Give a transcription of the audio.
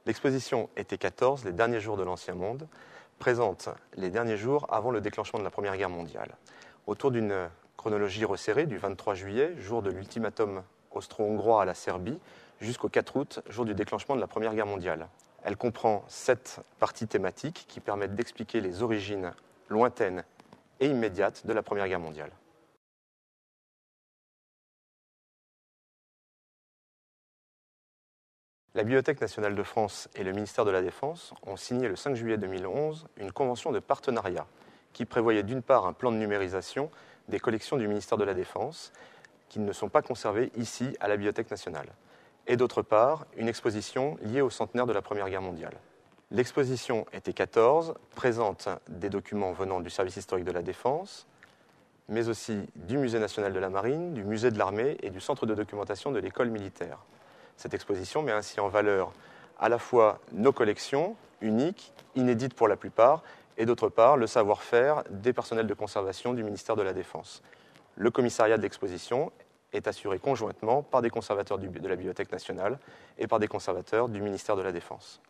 L'exposition Été 14, les derniers jours de l'Ancien Monde, présente les derniers jours avant le déclenchement de la Première Guerre mondiale. Autour d'une chronologie resserrée du 23 juillet, jour de l'ultimatum austro-hongrois à la Serbie, jusqu'au 4 août, jour du déclenchement de la Première Guerre mondiale. Elle comprend 7 parties thématiques qui permettent d'expliquer les origines lointaines et immédiates de la Première Guerre mondiale. La Bibliothèque nationale de France et le ministère de la Défense ont signé le 5 juillet 2011 une convention de partenariat qui prévoyait d'une part un plan de numérisation des collections du ministère de la Défense qui ne sont pas conservées ici à la Bibliothèque nationale, et d'autre part une exposition liée au centenaire de la Première Guerre mondiale. L'exposition Été 14 présente des documents venant du service historique de la Défense, mais aussi du Musée national de la Marine, du Musée de l'Armée et du Centre de documentation de l'École militaire. Cette exposition met ainsi en valeur à la fois nos collections, uniques, inédites pour la plupart, et d'autre part le savoir-faire des personnels de conservation du ministère de la Défense. Le commissariat de l'exposition est assuré conjointement par des conservateurs de la Bibliothèque nationale et par des conservateurs du ministère de la Défense.